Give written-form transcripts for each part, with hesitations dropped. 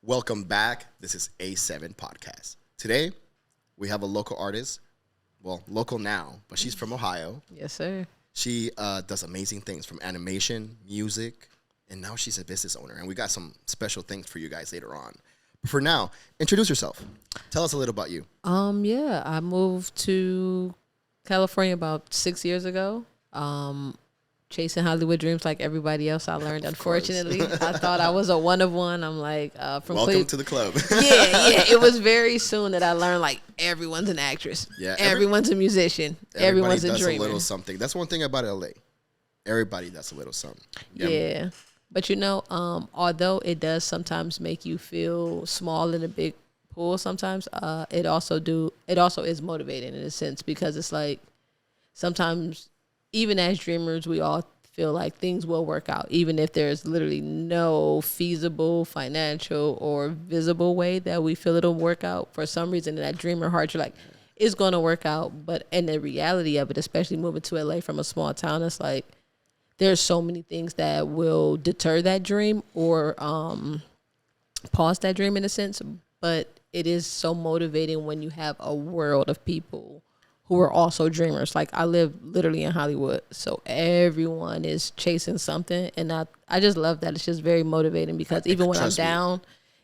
Welcome back. This is A7 Podcast. Today, we have a local artist. Well, local now, but she's from Ohio. Yes, sir. She does amazing things from animation, music, and now she's a business owner. And we got some special things for you guys later on. But for now, introduce yourself. Tell us a little about you. Yeah, I moved to California about 6 years ago. Chasing Hollywood dreams like everybody else. I learned, unfortunately. I thought I was a one of one. I'm like, from Welcome to the club. yeah. It was very soon that I learned like everyone's an actress. Yeah, everyone's a musician. Everyone's a dreamer. Everybody does a little something. That's one thing about LA. Everybody does a little something. Yeah. But although it does sometimes make you feel small in a big pool sometimes, it also is motivating in a sense, because it's like sometimes even as dreamers, we all feel like things will work out, even if there's literally no feasible, financial, or visible way that we feel it'll work out. For some reason, in that dreamer heart, you're like, it's going to work out. But in the reality of it, especially moving to LA from a small town, it's like there's so many things that will deter that dream or pause that dream in a sense. But it is so motivating when you have a world of people who are also dreamers. Like, I live literally in Hollywood, so everyone is chasing something, and I just love that. It's just very motivating, because even when I'm down,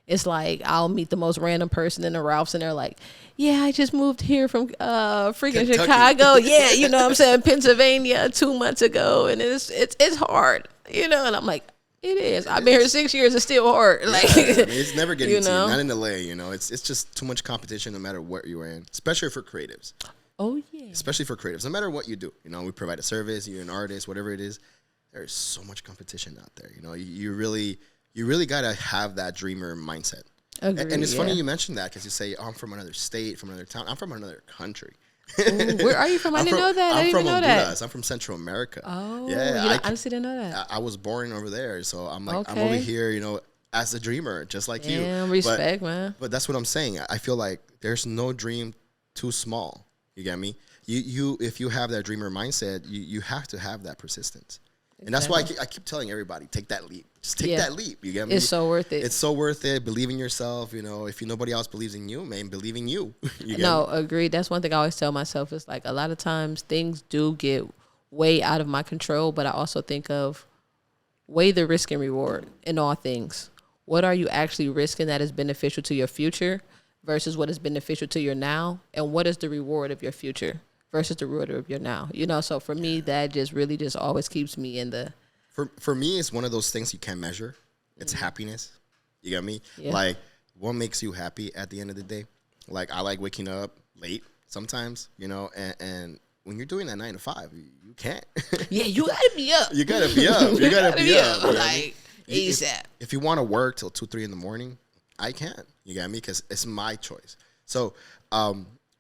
it's like I'll meet the most random person in the Ralphs, and they're like, yeah, I just moved here from freaking Kentucky. Chicago. Yeah, you know what I'm saying, Pennsylvania 2 months ago, and it's hard, and I'm like, it is. I've been here 6 years. It's still hard. Like, it's never getting easy. Not in LA, It's just too much competition no matter what you're in, especially for creatives. Oh, yeah. Especially for creatives, no matter what you do. We provide a service, you're an artist, whatever it is. There's so much competition out there. You really got to have that dreamer mindset. Agreed, and it's funny you mentioned that, because you say, I'm from another state, from another town. I'm from another country. Ooh, where are you from? I didn't know that. I'm from Honduras. I'm from Central America. Oh, yeah. I honestly didn't know that. I was born over there, so I'm like, I'm over here, as a dreamer, just like you. Damn, respect, man. But that's what I'm saying. I feel like there's no dream too small. You get me? You if you have that dreamer mindset, you have to have that persistence. Exactly. And that's why I keep telling everybody, take that leap. Just take that leap. You get me? It's so worth it. It's so worth it. Believe in yourself. If nobody else believes in you, man, believe in you. Agreed. That's one thing I always tell myself, is like, a lot of times things do get way out of my control, but I also think of weigh the risk and reward in all things. What are you actually risking that is beneficial to your future versus what is beneficial to your now, and what is the reward of your future versus the reward of your now? So for me, that just really just always keeps me in the... For me, it's one of those things you can't measure. It's happiness. You get me? Yeah. Like, what makes you happy at the end of the day? Like, I like waking up late sometimes, and when you're doing that 9 to 5, you can't. Yeah, you gotta be up. You gotta be up. You gotta be up. Like, ASAP. If you want to work till 2, 3 in the morning, I can't. You get me? Because it's my choice. So,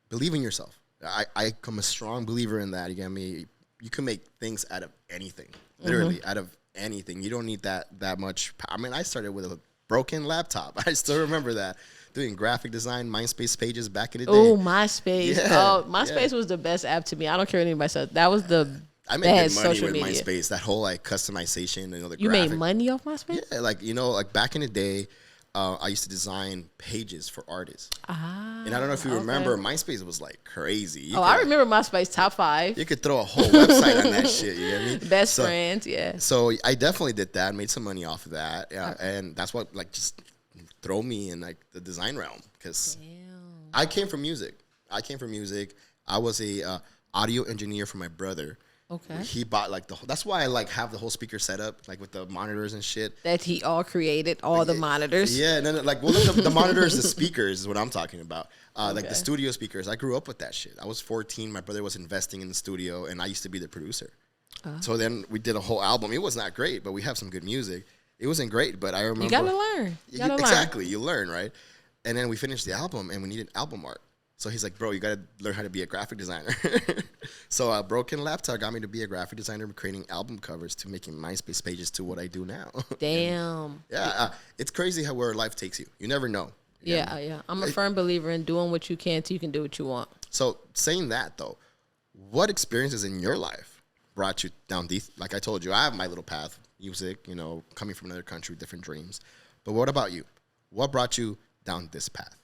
believe in yourself. I'm a strong believer in that. You get me? You can make things out of anything. Literally, out of anything. You don't need that much. I started with a broken laptop. I still remember that. Doing graphic design, MySpace pages back in the day. Oh, MySpace. Yeah. Oh, MySpace was the best app to me. I don't care what anybody says. That was the I made good money social with media. MySpace. That whole customization and the You graphic. made money off MySpace? Yeah, like back in the day, I used to design pages for artists. And I don't know if you remember, MySpace was like crazy. I remember MySpace top 5. You could throw a whole website on that shit. You get me? Best friends, yeah. So I definitely did that. Made some money off of that. Yeah, and that's what just throw me in the design realm, because I came from music. I was a audio engineer for my brother. Okay. He bought that's why I have the whole speaker setup, with the monitors and shit. That he all created, all the monitors. Yeah, and then the monitors, the speakers is what I'm talking about. The studio speakers. I grew up with that shit. I was 14. My brother was investing in the studio, and I used to be the producer. So then we did a whole album. It was not great, but we have some good music. It wasn't great, but I remember. You gotta learn. Exactly, you learn, right? And then we finished the album, and we needed album art. So he's like, bro, you got to learn how to be a graphic designer. So a broken laptop got me to be a graphic designer, creating album covers to making MySpace pages to what I do now. Damn. It's crazy where life takes you. You never know. Yeah. I'm a firm believer in doing what you can so you can do what you want. So saying that, though, what experiences in your life brought you down these? Like I told you, I have my little path, music, coming from another country, different dreams. But what about you? What brought you down this path?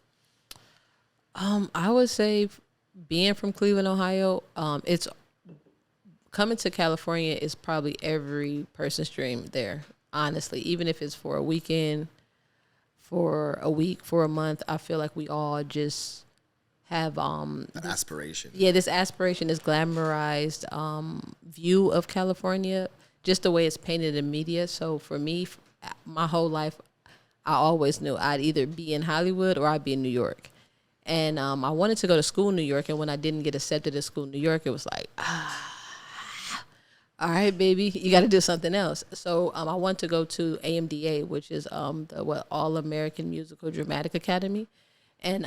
I would say being from Cleveland, Ohio, it's coming to California is probably every person's dream there. Honestly, even if it's for a weekend, for a week, for a month, I feel like we all just have That aspiration. yeah, this aspiration, this glamorized view of California, just the way it's painted in media. So for me, my whole life, I always knew I'd either be in Hollywood or I'd be in New York. And I wanted to go to school in New York, and when I didn't get accepted to school in New York, it was like, all right, baby, you got to do something else. So I wanted to go to AMDA, which is the All American Musical Dramatic Academy. And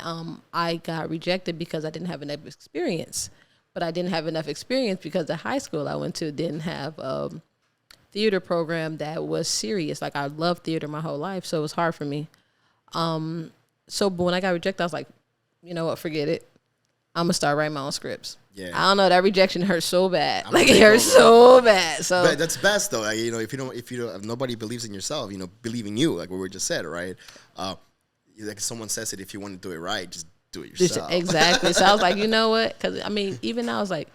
I got rejected because I didn't have enough experience. But I didn't have enough experience because the high school I went to didn't have a theater program that was serious. Like, I loved theater my whole life, so it was hard for me. But when I got rejected, I was like, you know what, forget it. I'm going to start writing my own scripts. Yeah. I don't know, that rejection hurts so bad. Like, it hurts so bad. So but that's best though. Like, if nobody believes in yourself, believe in you, like what we just said, right? Like someone says it, if you want to do it right, just do it yourself. Exactly. So I was like, you know what? Because, I mean, even now I was like,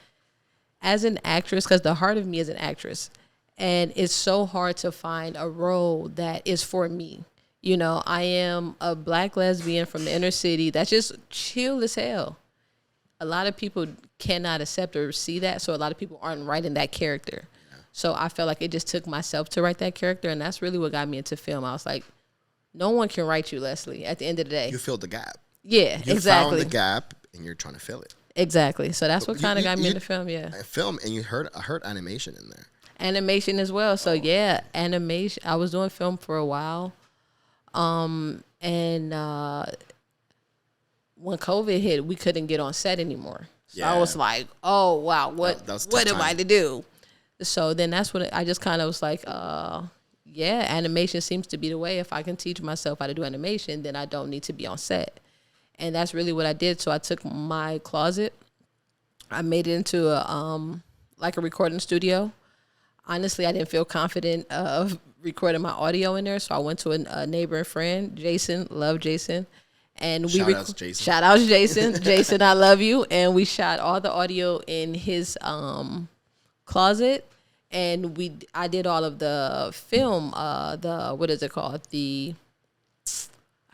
as an actress, because the heart of me is an actress, and it's so hard to find a role that is for me. I am a black lesbian from the inner city that's just chill as hell. A lot of people cannot accept or see that, so a lot of people aren't writing that character. Yeah. So I felt like it just took myself to write that character, and that's really what got me into film. I was like, no one can write you, Leslie, at the end of the day. You filled the gap. Yeah, you exactly. You found the gap, and you're trying to fill it. Exactly. So that's what kind of got me into film, yeah. Film, and I heard animation in there. Animation as well. So, yeah, animation. I was doing film for a while. And when COVID hit, we couldn't get on set anymore. So I was like, oh, wow, what am I to do? So then that's when I just kind of was like, animation seems to be the way. If I can teach myself how to do animation, then I don't need to be on set. And that's really what I did. So I took my closet, I made it into a recording studio. Honestly, I didn't feel confident of recording my audio in there, so I went to a neighboring friend, Jason. Love Jason. And Shout out Jason. Shout out Jason. Jason, I love you. And we shot all the audio in his closet, and I did all of the film. What is it called? I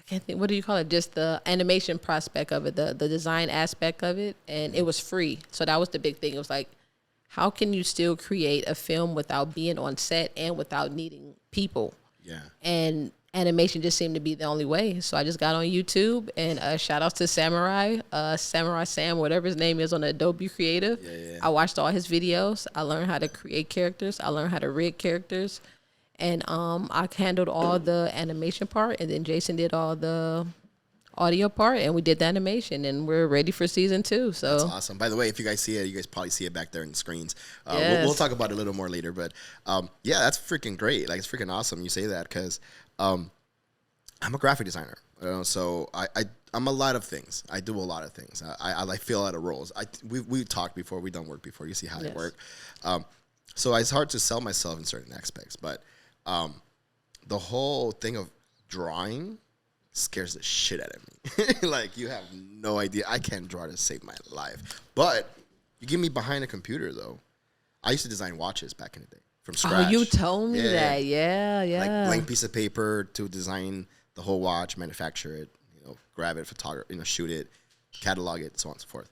can't think. What do you call it? Just the animation prospect of it, the design aspect of it, and it was free. So that was the big thing. It was like, how can you still create a film without being on set and without needing people? Yeah. And animation just seemed to be the only way. So I just got on YouTube, and shout out to Samurai Sam, whatever his name is, on Adobe Creative. Yeah. I watched all his videos. I learned how to create characters. I learned how to rig characters. And I handled all the animation part, and then Jason did all the audio part, and we did the animation, and we're ready for season 2. So that's awesome. By the way, if you guys see it, you guys probably see it back there in the screens. Yes. We'll talk about it a little more later, but yeah, that's freaking great. Like, it's freaking awesome you say that, because I'm a graphic designer, so I'm a lot of things. I do a lot of things. I like fill a lot of roles. We talked before, we done work before. You see how I work. So it's hard to sell myself in certain aspects, but the whole thing of drawing scares the shit out of me. Like, you have no idea. I can't draw to save my life. But you get me behind a computer, though. I used to design watches back in the day from scratch. Oh, you told me that. Yeah. Like, blank piece of paper to design the whole watch, manufacture it, grab it, shoot it, catalog it, so on and so forth.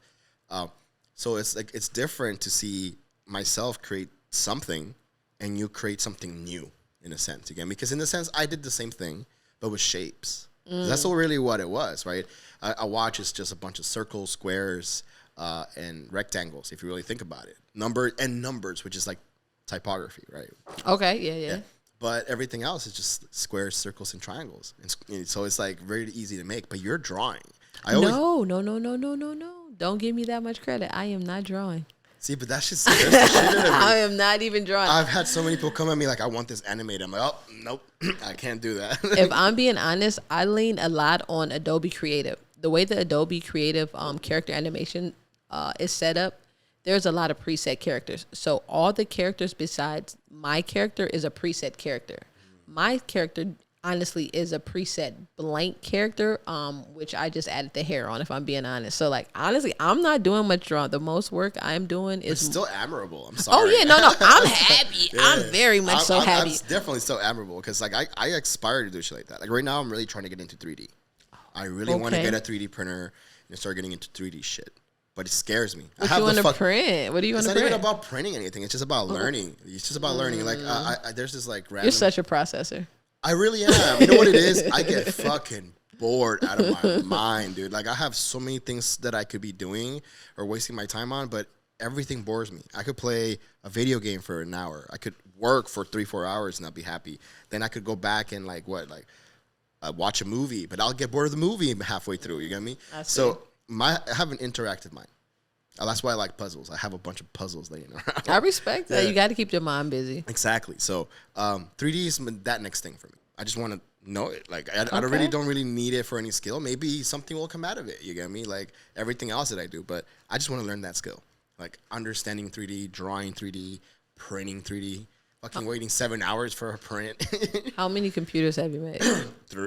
So it's like, it's different to see myself create something and you create something new, in a sense, again. Because in a sense, I did the same thing, but with shapes. That's really what it was, right? A watch is just a bunch of circles, squares, and rectangles, if you really think about it. Numbers, which is like typography, right? Okay, yeah. But everything else is just squares, circles, and triangles. And so it's like very easy to make, but you're drawing. No. Don't give me that much credit. I am not drawing. See, but that shit scares the shit out of me. I am not even drawing. I've had so many people come at me like, I want this animated. I'm like, oh, nope, I can't do that. If I'm being honest, I lean a lot on Adobe Creative. The way the Adobe Creative character animation is set up, there's a lot of preset characters. So all the characters besides my character is a preset character. My character, honestly is a preset blank character, which I just added the hair on, if I'm being honest. So like honestly, I'm not doing much drawing. The most work I'm doing is It's still admirable. I'm sorry. Oh yeah, no, I'm happy. Yeah. I'm very much happy. I'm definitely still admirable because like I aspire to do shit like that. Like right now, I'm really trying to get into 3D. I really want to get a 3D printer and start getting into 3D shit. But it scares me. What do you want to print? What do you want to print? It's not even about printing anything. It's just about learning. It's just about learning. Like there's this like random. You're such a processor. I really am. You know what it is? I get fucking bored out of my mind, dude. Like I have so many things that I could be doing or wasting my time on, but everything bores me. I could play a video game for an hour. I could work for 3-4 hours and I'll be happy. Then I could go back and watch a movie, but I'll get bored of the movie halfway through. You get me? So I have an interactive mind. That's why I like puzzles. I have a bunch of puzzles laying around. I respect that. You got to keep your mind busy. Exactly. So 3D is that next thing for me. I just want to know it. Like I don't really need it for any skill. Maybe something will come out of it. You get me? Like everything else that I do, but I just want to learn that skill. Like understanding 3D, drawing 3D, printing 3D. Fucking waiting 7 hours for a print. How many computers have you made?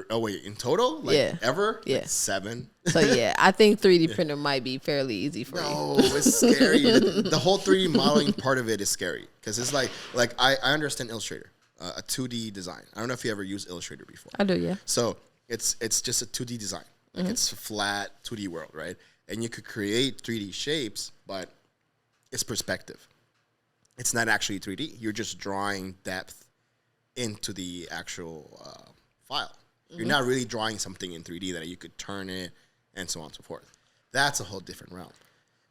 Oh wait, in total? Like, ever? Yeah. Like 7. So yeah, I think 3D printer might be fairly easy for you. No, it's scary. The whole 3D modeling part of it is scary because it's like I understand Illustrator, a 2D design. I don't know if you ever used Illustrator before. I do, yeah. So it's just a 2D design. Like it's a flat 2D world, right? And you could create 3D shapes, but it's perspective. It's not actually 3D. You're just drawing depth into the actual file. You're not really drawing something in 3D that you could turn it and so on and so forth. That's a whole different realm.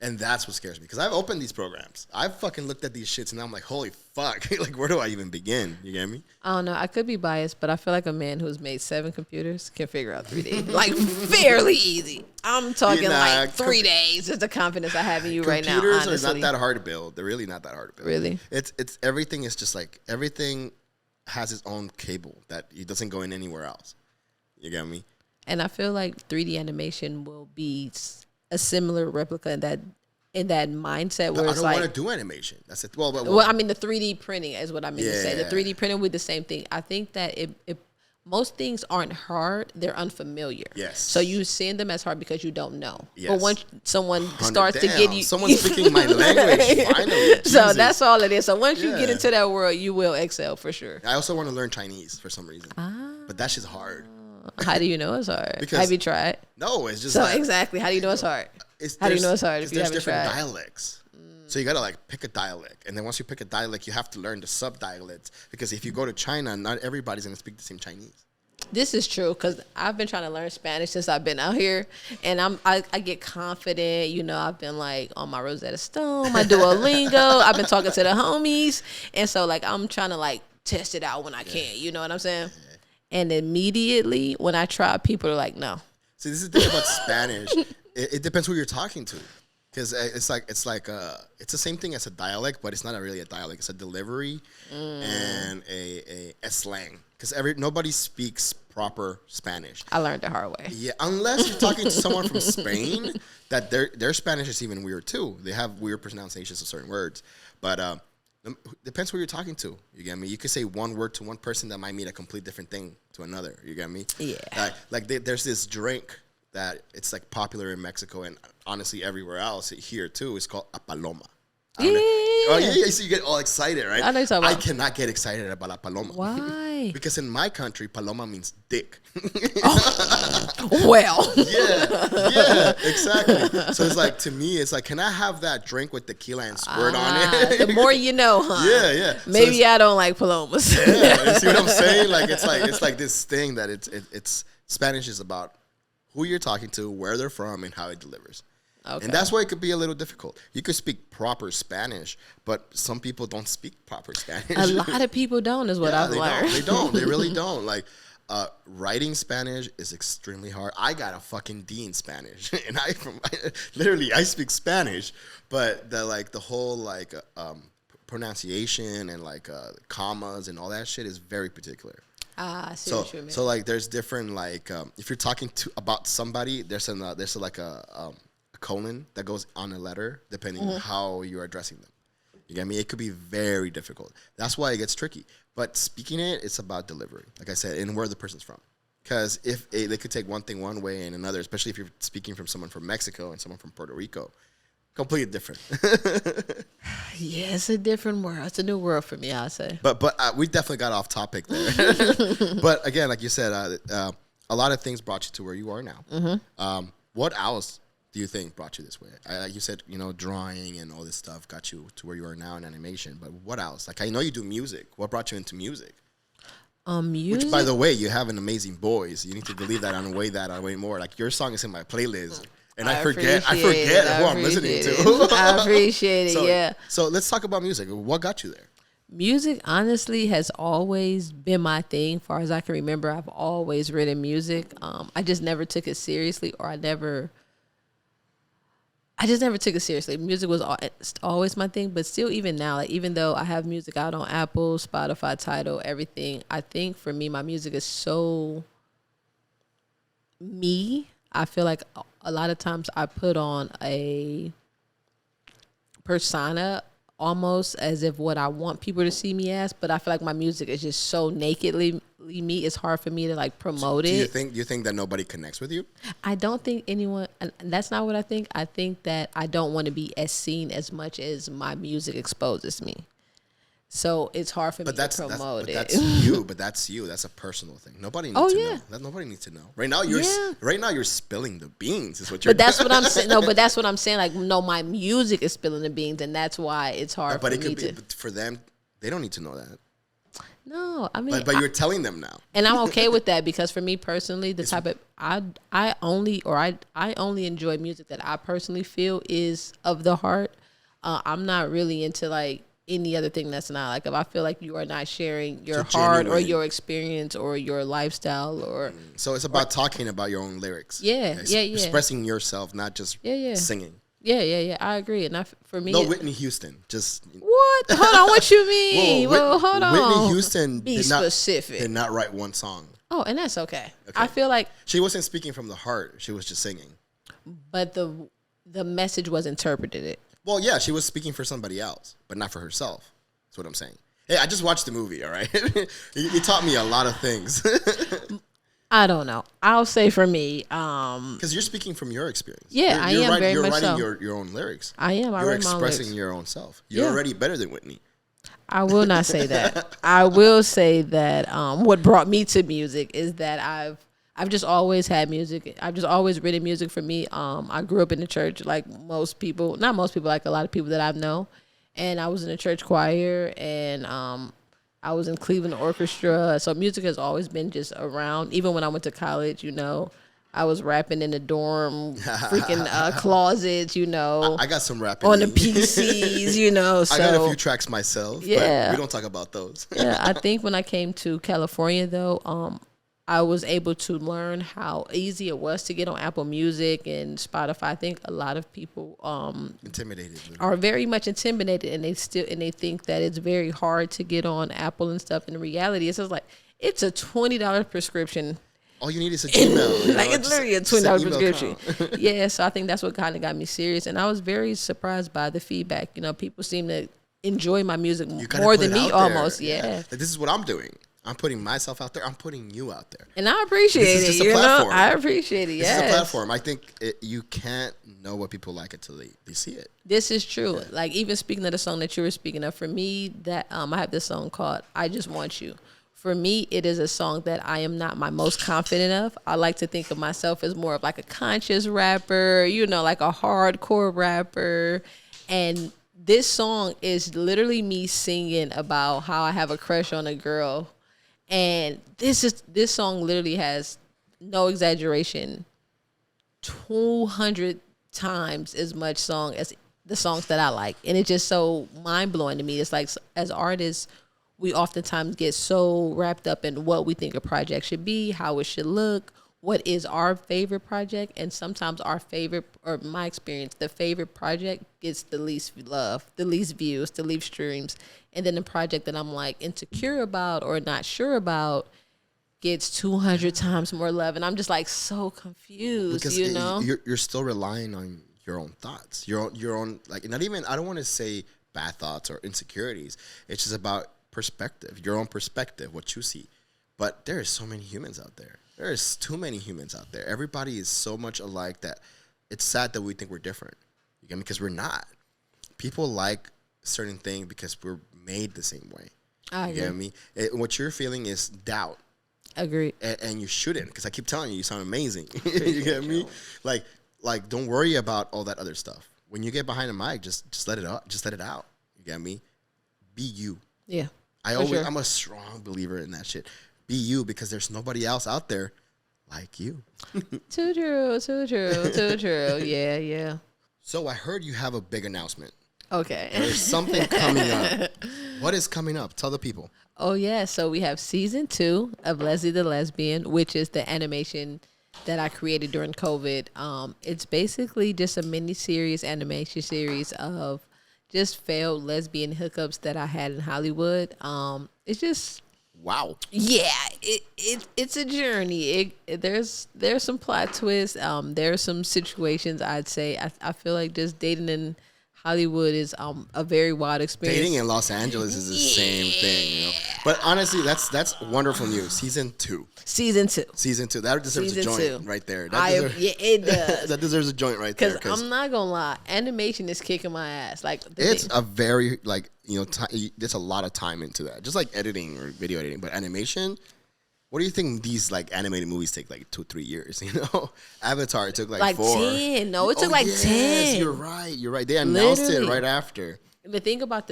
And that's what scares me. Because I've opened these programs. I've fucking looked at these shits and I'm like, holy fuck. Like, where do I even begin? You get me? I don't know. I could be biased, but I feel like a man who's made 7 computers can figure out 3D. Like, fairly easy. I'm talking like 3 days. Just the confidence I have in you right now, honestly. Computers are not that hard to build. They're really not that hard to build. Really? It's everything is just like, everything has its own cable that it doesn't go in anywhere else. You get me? And I feel like 3D animation will be a similar replica in that mindset where it's like, I don't want to do animation. That's it. Well, I mean, the 3D printing is what I mean to say. The 3D printing with the same thing. I think that most things aren't hard; they're unfamiliar. Yes. So you send them as hard because you don't know. Yes. But once someone starts to get you, someone's speaking my language. Finally. So that's all it is. So once you get into that world, you will excel for sure. I also want to learn Chinese for some reason, but that shit's hard. How do you know it's hard? Because have you tried? No, it's just so exactly. How do you know it's hard? How do you know it's hard if you haven't tried? There's different dialects. So you gotta like pick a dialect, and then once you pick a dialect, you have to learn the sub-dialects because if you go to China, not everybody's gonna speak the same Chinese. This is true because I've been trying to learn Spanish since I've been out here, and I get confident. You know, I've been like on my Rosetta Stone, my Duolingo. I've been talking to the homies, and so like I'm trying to like test it out when I can. You know what I'm saying? And immediately when I try, people are like, no. See, this is the thing about Spanish. It depends who you're talking to. Because it's the same thing as a dialect, but it's not really a dialect. It's a delivery and a slang. Because nobody speaks proper Spanish. I learned the hard way. Yeah, unless you're talking to someone from Spain, that their Spanish is even weird too. They have weird pronunciations of certain words. But depends who you're talking to. You get me? You could say one word to one person that might mean a complete different thing to another. You get me? Yeah. There's this drink that it's like popular in Mexico and honestly everywhere else here too. It's called a paloma. Yeah. Oh yeah. So you get all excited, right? I know you're talking about. I cannot get excited about a paloma. Why? Because in my country, paloma means dick. Well. Yeah, exactly. So it's like, to me, it's like, can I have that drink with tequila and squirt on it? The more you know, huh? Yeah. Maybe so I don't like palomas. Yeah, you see what I'm saying? Like it's like this thing that it's Spanish is about who you're talking to, where they're from, and how it delivers. Okay. And that's why it could be a little difficult. You could speak proper Spanish, but some people don't speak proper Spanish. A lot of people don't, is what I've learned. They don't. They really don't. Like, writing Spanish is extremely hard. I got a fucking D in Spanish, and I speak Spanish, but the whole pronunciation and commas and all that shit is very particular. I see what you mean. So there's different if you're talking about somebody, there's a colon that goes on a letter depending on how you're addressing them. You get me? It could be very difficult. That's why it gets tricky. But speaking it, it's about delivery, like I said, and where the person's from. Because if they could take one thing one way and another, especially if you're speaking from someone from Mexico and someone from Puerto Rico, completely different. Yeah, it's a different world. It's a new world for me, I'll say. But we definitely got off topic there. But again, like you said, a lot of things brought you to where you are now. Mm-hmm. What else do you think brought you this way? Like you said, drawing and all this stuff got you to where you are now in animation. But what else? Like I know you do music. What brought you into music? Music? Which, by the way, you have an amazing voice. You need to believe that and weigh that on way more. Like your song is in my playlist. And I forget who I'm listening to. I appreciate it, yeah. So let's talk about music. What got you there? Music, honestly, has always been my thing. Far as I can remember, I've always written music. I just never took it seriously, or I just never took it seriously. Music was always my thing, but still, even now, like, even though I have music out on Apple, Spotify, Tidal, everything, I think for me, my music is so me. I feel like a lot of times I put on a persona almost as if what I want people to see me as, but I feel like my music is just so nakedly me. It's hard for me to like promote it. Do you think that nobody connects with you? I don't think anyone, and that's not what I think. I think that I don't want to be as seen as much as my music exposes me. So it's hard for me to promote it. That's you. But that's you. That's a personal thing. Nobody needs to know. Nobody needs to know. Right now you're spilling the beans. Is what you're. But that's what I'm saying. No, but that's what I'm saying. Like, no, my music is spilling the beans, and that's why it's hard. But for them, they don't need to know that. No, I mean, but you're telling them now, and I'm okay with that because for me personally, the type of I only enjoy music that I personally feel is of the heart. I'm not really into like any other thing that's not like, if I feel like you are not sharing your heart or your experience or your lifestyle or. So it's about talking about your own lyrics. Yeah. Expressing yourself, not just singing. Yeah. I agree. And for me. No, Whitney Houston. Just. What? Hold on. What you mean? Whoa, hold on. Whitney Houston specific. Did not write one song. Oh, and that's okay. I feel like. She wasn't speaking from the heart. She was just singing. But the message was interpreted. Well, yeah, she was speaking for somebody else, but not for herself. That's what I'm saying. Hey, I just watched the movie, all right? you taught me a lot of things. I don't know. I'll say for me. Because you're speaking from your experience. Yeah, I am very much so. You're writing your own lyrics. I am. You're expressing your own self. You're already better than Whitney. I will not say that. I will say that what brought me to music is that I've just always had music. I've just always written music for me. I grew up in the church like most people, not most people, like a lot of people that I know. And I was in a church choir and I was in Cleveland Orchestra. So music has always been just around. Even when I went to college, I was rapping in the dorm, freaking closets, I got some rapping. On the PCs, So, I got a few tracks myself, but we don't talk about those. Yeah, I think when I came to California, though, I was able to learn how easy it was to get on Apple Music and Spotify. I think a lot of people intimidated are very much intimidated, and they think that it's very hard to get on Apple and stuff. In reality, it's just like it's a $20 prescription. All you need is a Gmail. It's literally a $20 prescription. Yeah, so I think that's what kind of got me serious, and I was very surprised by the feedback. People seem to enjoy my music more than me, almost. Yeah. Like, this is what I'm doing. I'm putting myself out there. I'm putting you out there. And I appreciate it. This is just a platform. I appreciate it, yes. This is a platform. I think you can't know what people like until they see it. This is true. Yeah. Like, even speaking of the song that you were speaking of, for me, that I have this song called I Just Want You. For me, it is a song that I am not my most confident of. I like to think of myself as more of like a conscious rapper, like a hardcore rapper. And this song is literally me singing about how I have a crush on a girl. And this song literally has, no exaggeration, 200 times as much song as the songs that I like. And it's just so mind-blowing to me. It's like, as artists, we oftentimes get so wrapped up in what we think a project should be, how it should look, what is our favorite project. And sometimes our favorite, or my experience, the favorite project gets the least love, the least views, the least streams. And then the project that I'm like insecure about or not sure about gets 200 times more love. And I'm just like so confused, because you're still relying on your own thoughts, your own, like, not even, I don't want to say bad thoughts or insecurities. It's just about perspective, your own perspective, what you see. But there is so many humans out there. There is too many humans out there. Everybody is so much alike that it's sad that we think we're different. You get me? Because we're not. People like certain things because we're made the same way. I agree. You get me? What you're feeling is doubt. Agreed. And you shouldn't, because I keep telling you, you sound amazing. You get me? Like, don't worry about all that other stuff. When you get behind the mic, just let it out. Just let it out. You get me? Be you. Yeah. I'm a strong believer in that shit. Be you, because there's nobody else out there like you. Too true. Yeah, yeah. So I heard you have a big announcement. Okay. There's something coming up. What is coming up? Tell the people. Oh, yeah. So we have season 2 of LessJayy the Lesbian, which is the animation that I created during COVID. It's basically just a mini-series, animation series of just failed lesbian hookups that I had in Hollywood. It's just... Wow. Yeah, it's a journey. There's some plot twists. There's some situations, I'd say. I feel like just dating in Hollywood is a very wild experience. Dating in Los Angeles is the same thing, you know. But honestly, that's wonderful news. Season 2. Season 2. That deserves Season a joint 2. right there. It does. That deserves a joint right there. Because I'm not gonna lie, animation is kicking my ass. Like it's a very there's a lot of time into that. Just like editing or video editing, but animation. What do you think these like animated movies take like 2-3 years? You know, Avatar took like 4. 10. No, it took 10. You're right. They announced it right after. The thing about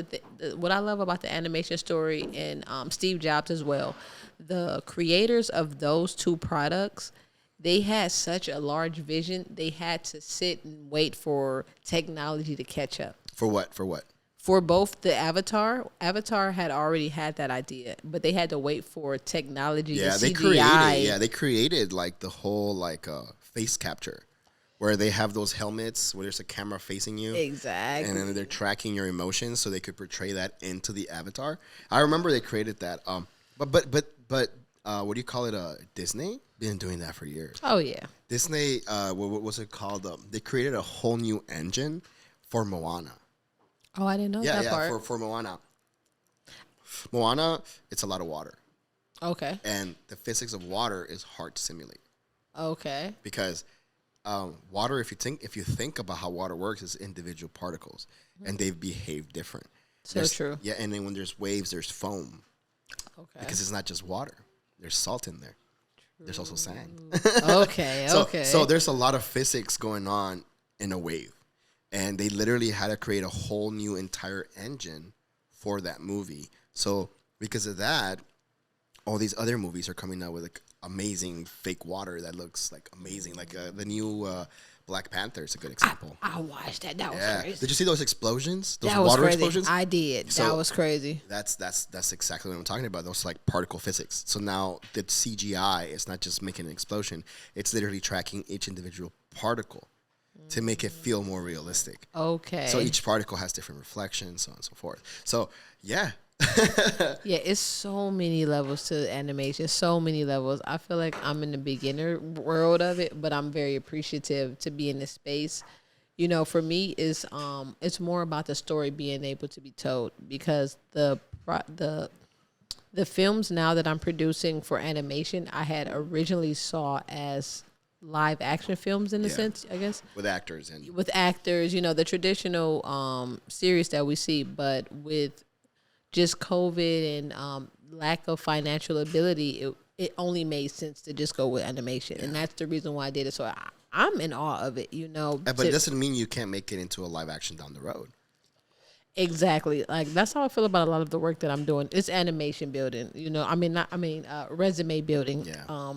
what I love about the animation story and Steve Jobs as well, the creators of those 2 products, they had such a large vision. They had to sit and wait for technology to catch up. For what? For both the Avatar had already had that idea, but they had to wait for technology. Yeah, the CGI. they created like the whole like face capture, where they have those helmets where there's a camera facing you. Exactly. And then they're tracking your emotions so they could portray that into the avatar. I remember they created that. But what do you call it? Disney been doing that for years. Oh yeah. Disney. What was it called? They created a whole new engine for Moana. Oh, I didn't know that part. Yeah, for Moana. Moana, it's a lot of water. Okay. And the physics of water is hard to simulate. Okay. Because water, if you think about how water works, is individual particles, and they behave different. True. Yeah, and then when there's waves, there's foam. Okay. Because it's not just water. There's salt in there. True. There's also sand. Okay. So there's a lot of physics going on in a wave. And they literally had to create a whole new entire engine for that movie. So because of that, all these other movies are coming out with like amazing fake water that looks like amazing. Like the new Black Panther is a good example. I watched that. That was crazy. Did you see those explosions? Those that was water crazy. explosions? I did. So that was crazy. That's exactly what I'm talking about. Those like particle physics. So now the CGI is not just making an explosion. It's literally tracking each individual particle to make it feel more realistic. Okay. So each particle has different reflections, so on and so forth. So, yeah. Yeah, it's so many levels to animation, so many levels. I feel like I'm in the beginner world of it, but I'm very appreciative to be in this space. You know, for me, it's more about the story being able to be told, because the films now that I'm producing for animation, I had originally saw as live action films in a sense, I guess. With actors, you know, the traditional series that we see, but with just COVID and lack of financial ability, it only made sense to just go with animation. And that's the reason why I did it. So I'm in awe of it, you know. But it doesn't mean you can't make it into a live action down the road. Exactly. Like, that's how I feel about a lot of the work that I'm doing. It's animation building, you know. Resume building. Yeah.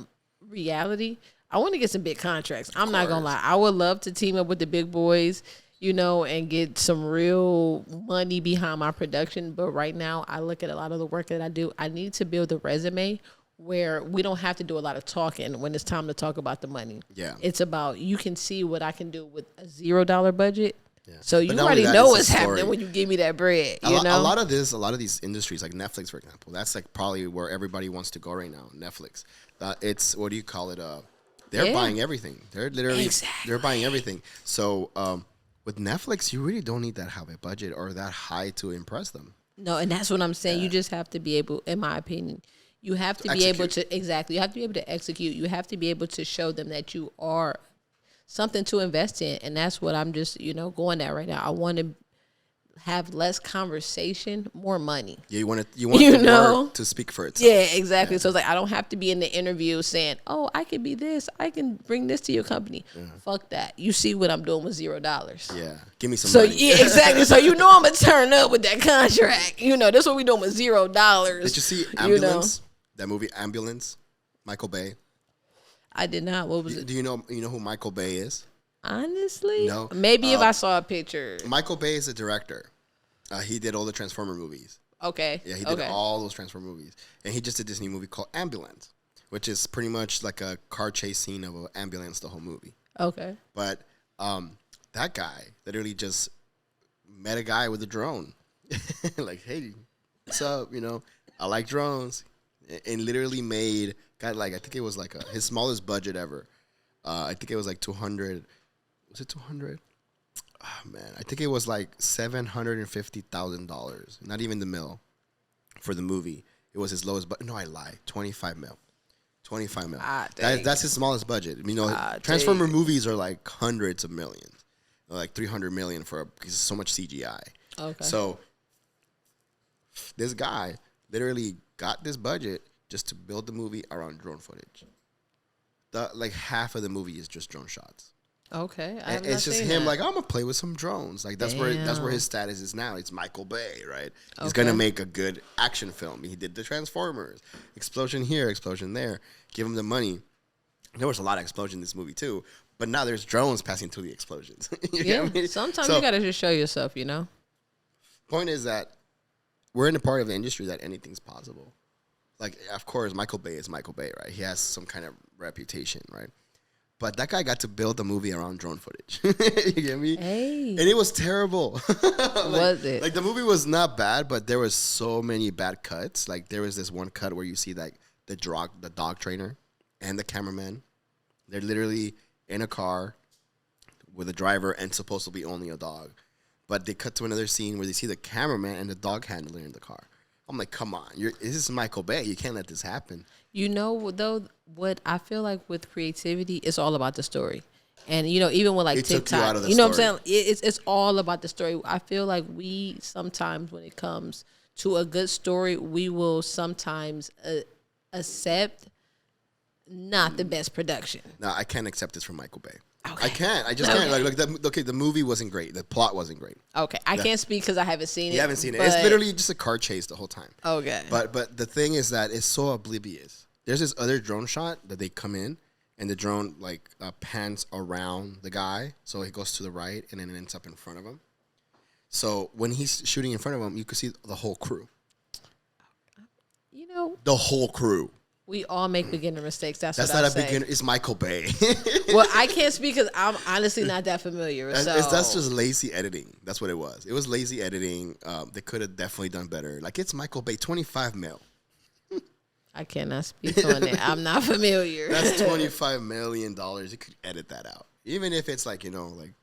Reality. I want to get some big contracts. I'm not going to lie. I would love to team up with the big boys, you know, and get some real money behind my production. But right now, I look at a lot of the work that I do. I need to build a resume where we don't have to do a lot of talking when it's time to talk about the money. Yeah. It's about, you can see what I can do with a $0 budget. Yeah. So you already that, know what's happening when you give me that bread. You know? A lot of these industries, like Netflix, for example, that's like probably where everybody wants to go right now. Netflix. It's, what do you call it? They're buying everything. They're literally they're buying everything. So with Netflix, you really don't need that high a budget or that high to impress them. No, and that's what I'm saying. You just have to be able, in my opinion, you have to be able to, exactly, you have to be able to execute. You have to be able to show them that you are something to invest in. And that's what I'm just, going at right now. I want to have less conversation, more money. Yeah, you want the word to speak for itself. Yeah, exactly. Yeah. So it's like I don't have to be in the interview saying, "Oh, I can be this. I can bring this to your company." Yeah. Fuck that. You see what I'm doing with $0. Yeah, give me some money. Yeah, exactly. So I'm gonna turn up with that contract. That's what we doing with $0. Did you see Ambulance? That movie Ambulance, Michael Bay. I did not. What was it? Do you know who Michael Bay is? Honestly, no. Maybe if I saw a picture. Michael Bay is a director. He did all the Transformer movies. Okay. Yeah, he did all those Transformer movies, and he just did this new movie called Ambulance, which is pretty much like a car chase scene of an ambulance the whole movie. Okay. But that guy literally just met a guy with a drone, like, hey, what's up? I like drones, and literally I think it was like his smallest budget ever. I think it was like 200. Was it 200? Oh, man, I think it was like $750,000. Not even the mil for the movie. It was his lowest budget. No, I lied. 25 mil. 25 mil. That's his smallest budget. Transformer movies are like hundreds of millions. They're like 300 million because it's so much CGI. Okay. So this guy literally got this budget just to build the movie around drone footage. Like half of the movie is just drone shots. Okay, it's just him like, I'm gonna play with some drones. Like that's where his status is now. It's Michael Bay, right? He's gonna make a good action film. He did the Transformers, explosion here, explosion there. Give him the money. There was a lot of explosion in this movie too, but now there's drones passing through the explosions. Sometimes you gotta just show yourself. Point is that we're in a part of the industry that anything's possible. Like, of course, Michael Bay is Michael Bay, right? He has some kind of reputation, right? But that guy got to build a movie around drone footage. You get me? Hey. And it was terrible. Was it? Like, the movie was not bad, but there was so many bad cuts. Like, there was this one cut where you see like the dog trainer and the cameraman. They're literally in a car with a driver and supposed to be only a dog. But they cut to another scene where they see the cameraman and the dog handler in the car. I'm like, come on. This is Michael Bay. You can't let this happen. Though, what I feel like with creativity, it's all about the story. And, even with like TikTok, what I'm saying? It's all about the story. I feel like we sometimes, when it comes to a good story, we will sometimes accept not the best production. No, I can't accept this from Michael Bay. Okay. I can't. I just can't. The movie wasn't great. The plot wasn't great. Okay. I can't speak because I haven't seen it. You haven't seen it. It's literally just a car chase the whole time. Okay. But the thing is that it's so oblivious. There's this other drone shot that they come in, and the drone pans around the guy, so it goes to the right, and then it ends up in front of him. So when he's shooting in front of him, you can see the whole crew. The whole crew. We all make beginner mistakes. That's not a beginner. It's Michael Bay. Well, I can't speak because I'm honestly not that familiar. That's just lazy editing. That's what it was. It was lazy editing. They could have definitely done better. Like, it's Michael Bay, 25 mil. I cannot speak on it. I'm not familiar. That's $25 million. You could edit that out. Even if it's like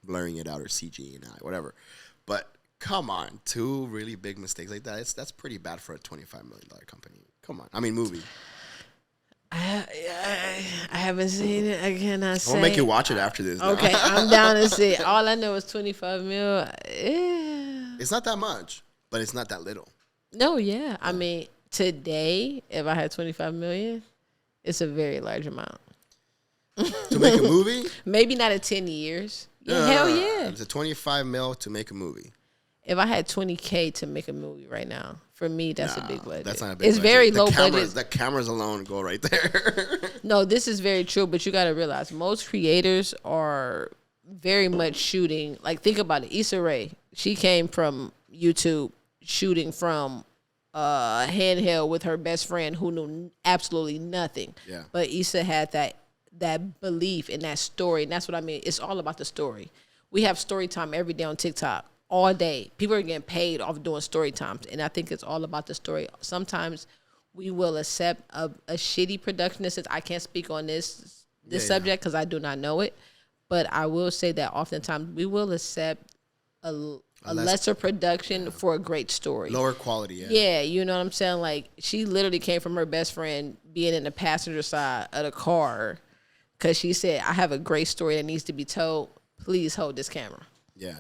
blurring it out or CG and whatever. But come on, two really big mistakes like that. That's pretty bad for a $25 million company. Come on. I mean, movie. I haven't seen it. I cannot say. I'll make you watch it after this. Okay, I'm down to see it. All I know is 25 mil. It's not that much, but it's not that little. No, yeah. I mean, today, if I had 25 million, it's a very large amount. To make a movie? Maybe not in 10 years. Yeah, hell yeah. It's a 25 mil to make a movie. If I had 20K to make a movie right now, for me, that's a big budget. That's not a big budget. It's very low budget. The cameras alone go right there. No, this is very true, but you got to realize most creators are very much shooting. Like, think about it. Issa Rae, she came from YouTube shooting from handheld with her best friend who knew absolutely nothing. Yeah. But Issa had that belief in that story, and that's what I mean. It's all about the story. We have story time every day on TikTok. All day. People are getting paid off doing story times. And I think it's all about the story. Sometimes we will accept a shitty production. Since I can't speak on this subject because I do not know it. But I will say that oftentimes we will accept a lesser production for a great story. Lower quality, yeah. Yeah, you know what I'm saying? Like, she literally came from her best friend being in the passenger side of the car because she said, I have a great story that needs to be told. Please hold this camera. Yeah.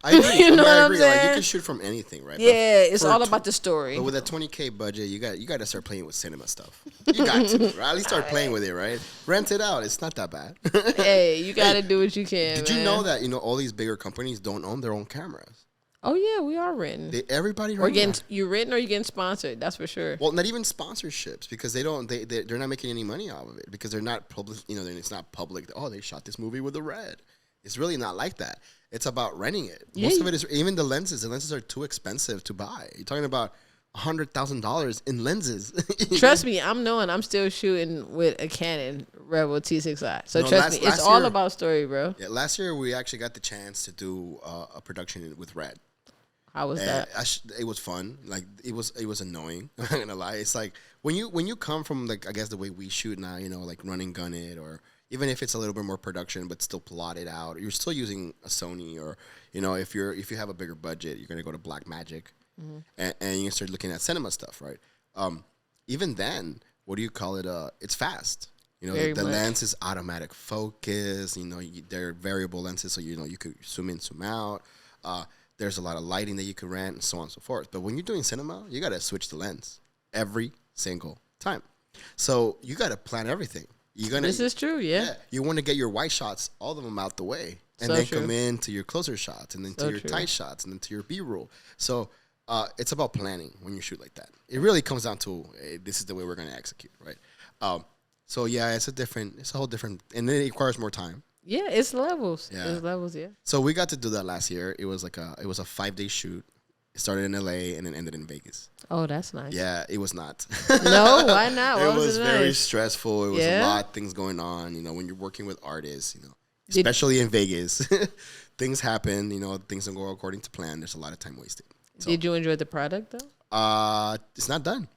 I agree. You know what I I'm agree. Like, you saying? can shoot from anything, right? Yeah, it's all about the story. But with a $20K budget, you got to start playing with cinema stuff. You got to, right? At least start playing with it, right? Rent it out. It's not that bad. Hey, you got to do what you can, Did you know that, all these bigger companies don't own their own cameras? Oh, yeah, we are renting. Everybody Or renting. you renting or you getting sponsored. That's for sure. Well, not even sponsorships, because they're not making any money off of it, because they're not public. It's not public. Oh, they shot this movie with a red. It's really not like that. It's about renting it. Most of it is, even the lenses. The lenses are too expensive to buy. You're talking about $100,000 in lenses. Trust me, I'm still shooting with a Canon Rebel T6i. So trust me, it's all about story, bro. Yeah, last year we actually got the chance to do a production with Red. How was that? It was fun. Like, it was annoying. I'm not gonna lie. It's like when you come from, like, I guess the way we shoot now, like running gun it, or even if it's a little bit more production but still plotted out, you're still using a Sony, or if you have a bigger budget, you're gonna go to Blackmagic, and you can start looking at cinema stuff, right? Even then, what do you call it? It's fast. The lens is automatic focus. They're variable lenses, so you could zoom in, zoom out. There's a lot of lighting that you can rent, and so on and so forth. But when you're doing cinema, you got to switch the lens every single time. So you got to plan everything. This is true, yeah. You want to get your wide shots, all of them out the way, and then come into your closer shots, and then to your tight shots, and then to your B-roll. So it's about planning when you shoot like that. It really comes down to, hey, this is the way we're going to execute, right? So yeah, it's a whole different, and then it requires more time. Yeah, it's levels. Yeah. It's levels, yeah. So we got to do that last year. It was a 5-day shoot. It started in LA and then ended in Vegas. Oh, that's nice. Yeah, it was not. No, why not? It was very stressful. It was a lot of things going on. When you're working with artists, especially in Vegas, things happen. Things don't go according to plan. There's a lot of time wasted. So, did you enjoy the product though? It's not done.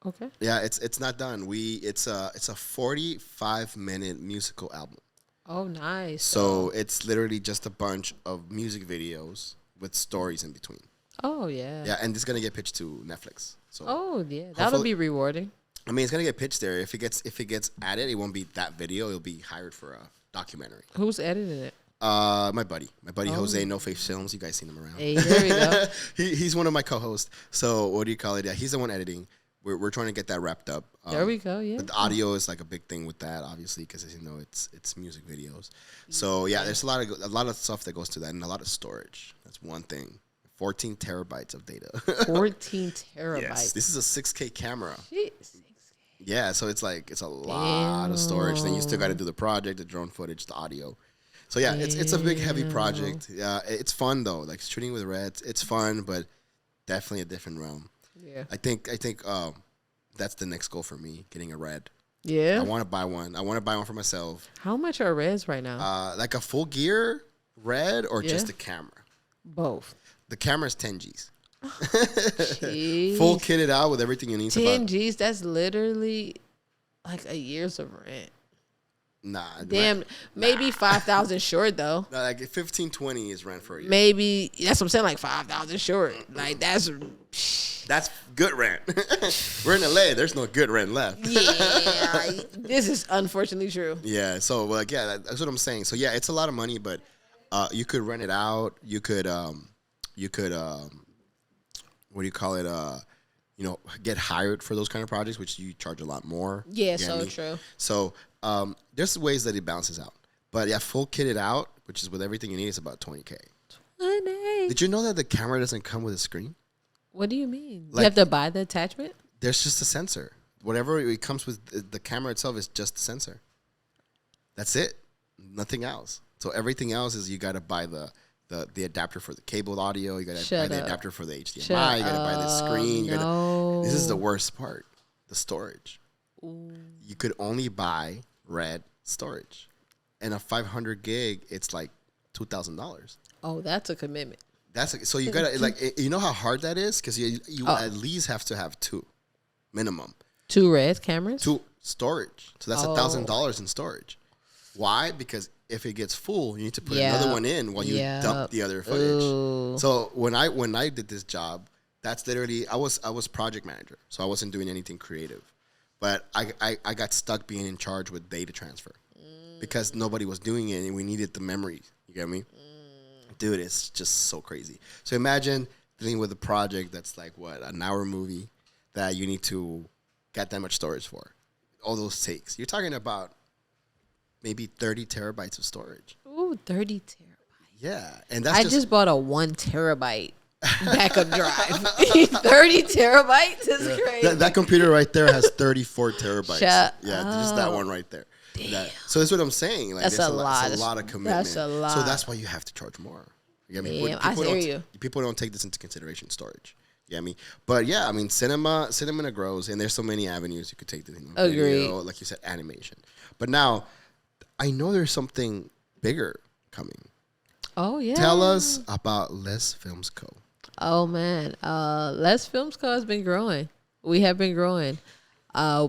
Okay. Yeah, it's not done. It's a 45-minute musical album. Oh, nice. So it's literally just a bunch of music videos with stories in between. Oh, yeah. Yeah, and it's going to get pitched to Netflix. So oh, yeah. That'll be rewarding. I mean, it's going to get pitched there. If it gets added, it won't be that video. It'll be hired for a documentary. Who's editing it? My buddy Jose, No Face Films. You guys seen him around. Hey, there we go. He's one of my co-hosts. So what do you call it? Yeah, he's the one editing. We're trying to get that wrapped up. There we go. Yeah. But the audio is like a big thing with that, obviously, because it's music videos. So yeah, there's a lot of stuff that goes to that, and a lot of storage. That's one thing. 14 terabytes of data. 14 terabytes. Yes, this is a 6K camera. Jeez. Yeah, so it's a lot of storage. Then you still got to do the project, the drone footage, the audio. So yeah, it's a big heavy project. It's fun though. Like shooting with Reds, it's fun, but definitely a different realm. Yeah. I think that's the next goal for me, getting a Red. Yeah. I want to buy one. I want to buy one for myself. How much are Reds right now? Like a full gear Red or just a camera? Both. The camera's 10 G's. Jeez. Full kitted out with everything you need. 10 G's, that's literally like a year's of rent. Nah. Damn, maybe 5,000 short though. No, like 15, 20 is rent for a year. Maybe that's what I'm saying, like 5,000 short. Like that's good rent. We're in LA. There's no good rent left. Yeah, this is unfortunately true. Yeah. So like, yeah, that's what I'm saying. So yeah, it's a lot of money, but you could rent it out. You could what do you call it? Get hired for those kind of projects, which you charge a lot more. Yeah, so true. So there's ways that it balances out. But yeah, full kitted out, which is with everything you need, is about 20K. 20. Did you know that the camera doesn't come with a screen? What do you mean? Like, you have to buy the attachment? There's just a sensor. Whatever it comes with, the camera itself is just a sensor. That's it. Nothing else. So everything else is you got to buy the adapter for the cabled audio. You got to buy the adapter for the HDMI. You got to buy the screen. This is the worst part, the storage. Ooh. You could only buy Red storage. And a 500 gig, it's like $2,000. Oh, that's a commitment. So you got to, like, you know how hard that is? Because you at least have to have two, minimum. 2 Red cameras? 2 storage. So that's $1,000 in storage. Why? Because if it gets full, you need to put another one in while you dump the other footage. Ooh. So when I did this job, that's literally I was project manager, so I wasn't doing anything creative, but I got stuck being in charge with data transfer because nobody was doing it and we needed the memory. You get me? Dude, it's just so crazy. So imagine dealing with a project that's like what, an hour movie that you need to get that much storage for. All those takes. You're talking about maybe 30 terabytes of storage. Ooh, 30 terabytes. Yeah. And that's I just bought a 1 terabyte backup drive. 30 terabytes is crazy. That computer right there has 34 terabytes. Just that one right there. So that's what I'm saying. Like, that's a lot. It's a lot of commitment. That's a lot. So that's why you have to charge more. You get me? I hear you. People don't take this into consideration, storage. You get me? But yeah, I mean, cinema grows, and there's so many avenues you could take this. Agreed. Like you said, animation. But now, I know there's something bigger coming. Oh, yeah. Tell us about Less Films Co. Oh, man. Less Films Co. has been growing. We have been growing.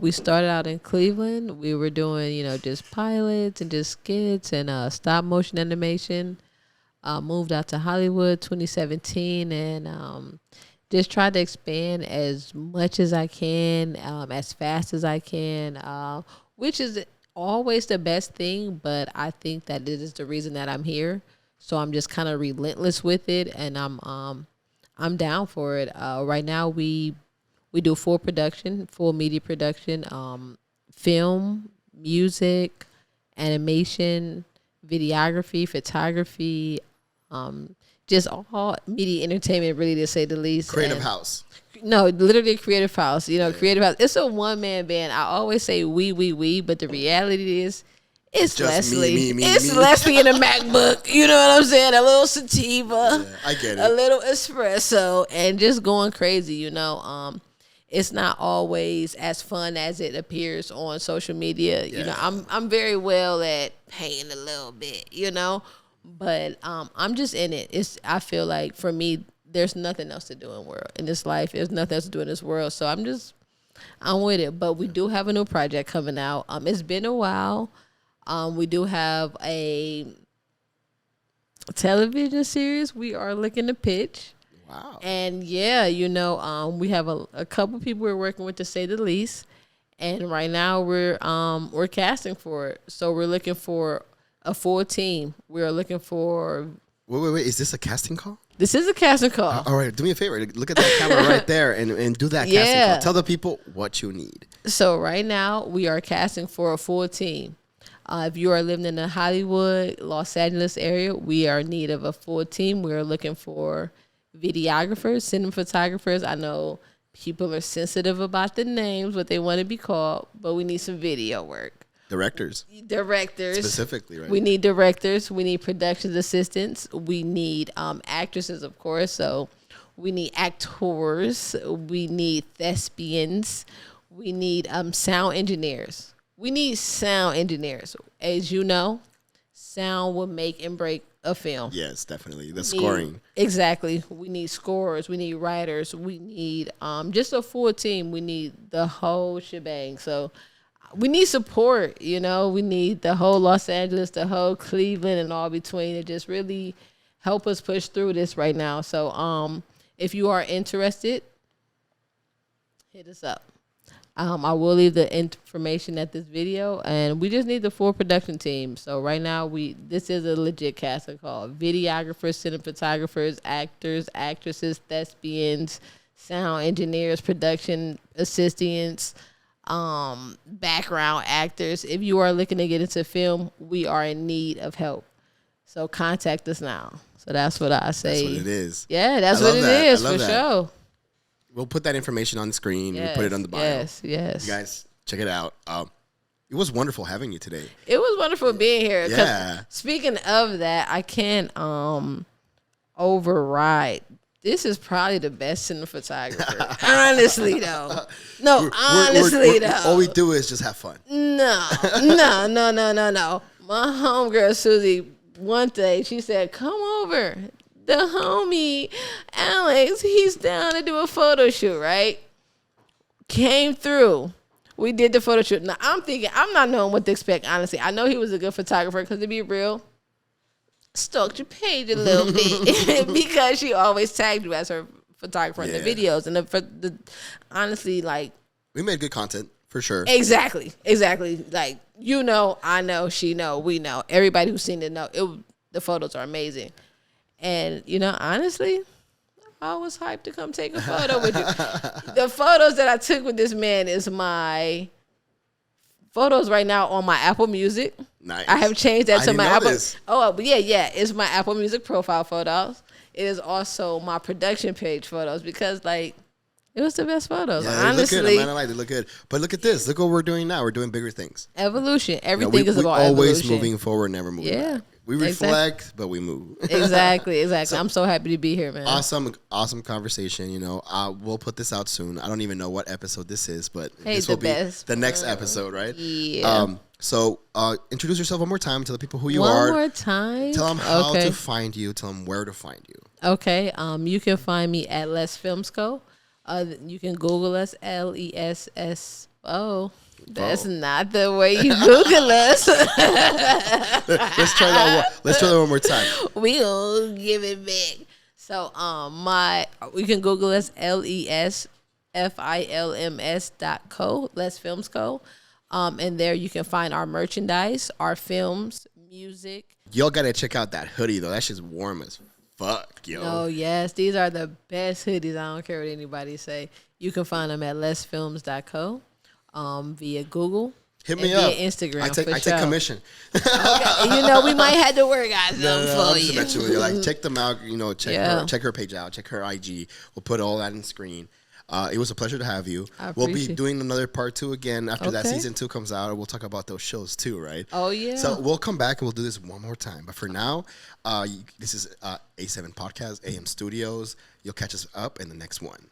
We started out in Cleveland. We were doing, just pilots and just skits and stop motion animation. Moved out to Hollywood 2017 and just tried to expand as much as I can, as fast as I can, which is always the best thing. But I think that it is the reason that I'm here. So I'm just kind of relentless with it, and I'm down for it. Right now we do full media production, film, music, animation, videography, photography, just all media entertainment, really, to say the least. Creative house. No, literally a creative house. Creative house. It's a one-man band. I always say we, but the reality is it's just Leslie. It's me. Leslie in a MacBook. You know what I'm saying? A little sativa. Yeah, I get it. A little espresso and just going crazy, It's not always as fun as it appears on social media. Yeah. I'm very well at paying a little bit, but I'm just in it. I feel like for me, there's nothing else to do in this life. There's nothing else to do in this world. So I'm with it. But we do have a new project coming out. It's been a while. We do have a television series we are looking to pitch. Wow. And yeah, we have a couple people we're working with, to say the least. And right now we're casting for it. So we're looking for a full team. We're looking for. Wait. Is this a casting call? This is a casting call. All right. Do me a favor. Look at that camera right there and do that casting call. Tell the people what you need. So right now we are casting for a full team. If you are living in the Hollywood, Los Angeles area, we are in need of a full team. We are looking for videographers, cinematographers. I know people are sensitive about the names, what they want to be called, but we need some video work. Directors. Specifically, right? We need directors. We need production assistants. We need actresses, of course. So we need actors. We need thespians. We need sound engineers. We need sound engineers. As you know, sound will make and break a film. Yes, definitely. The scoring. Exactly. We need scorers. We need writers. We need just a full team. We need the whole shebang. So we need support, We need the whole Los Angeles, the whole Cleveland, and all between to just really help us push through this right now. So if you are interested, hit us up. I will leave the information at this video, and we just need the full production team. So right now, this is a legit casting call. Videographers, cinematographers, actors, actresses, thespians, sound engineers, production assistants, background actors. If you are looking to get into film, we are in need of help. So contact us now. So that's what I say. That's what it is. Yeah, that's what it is for sure. We'll put that information on the screen. We'll put it on the bio. Yes. You guys, check it out. It was wonderful having you today. It was wonderful being here. Yeah. Speaking of that, I can't override. This is probably the best cinematographer. Honestly, though. No, honestly, though. All we do is just have fun. No. My homegirl, Susie, one day, she said, come over. The homie, Alex, he's down to do a photo shoot, right? Came through. we did the photo shoot. Now I'm thinking, I'm not knowing what to expect. Honestly, I know he was a good photographer because to be real, stalked your page a little bit because she always tagged you as her photographer in the videos and honestly, like, we made good content for sure. Exactly. Like, you know, I know, she know, we know. Everybody who's seen it know the photos are amazing. And you know, honestly, I was hyped to come take a photo with you. The photos that I took with this man is my photos right now on my Apple Music. Nice. I have changed that to my Apple. This. Oh, but yeah. It's my Apple Music profile photos. It is also my production page photos because, like, it was the best photos. Yeah, honestly, they look good. They look good. But look at this. Look what we're doing now. We're doing bigger things. Evolution. Everything is about always evolution. Moving forward, never moving back. We reflect, but we move. Exactly. So, I'm so happy to be here, man. Awesome conversation. You know, we'll put this out soon. I don't even know what episode this is, but this will be the next episode, right? Yeah. So introduce yourself one more time. Tell the people who you One are. more time. Tell them how to find you. Tell them where to find you. Okay. You can find me at Les Films Co. You can Google us, LESSO. That's not the way you Google us. Let's try that one more time. We gonna give it back. So you can Google us, LESFILMS.co, Les Films Co. And there you can find our merchandise, our films, music. Y'all gotta check out that hoodie though. That shit's warm as fuck, yo. Oh yes, these are the best hoodies. I don't care what anybody say. You can find them at lesfilms.co. Via Google. Hit me up. Via Instagram. I take commission. Okay. You know, we might have to work out something for you. Like, check them out. You know, check her page out. Check her IG. We'll put all that in screen. It was a pleasure to have you. We'll be doing another part 2 again after that season 2 comes out. We'll talk about those shows too, right? Oh yeah. So we'll come back and we'll do this one more time. But for now, this is A7 Podcast, AM Studios. You'll catch us up in the next one.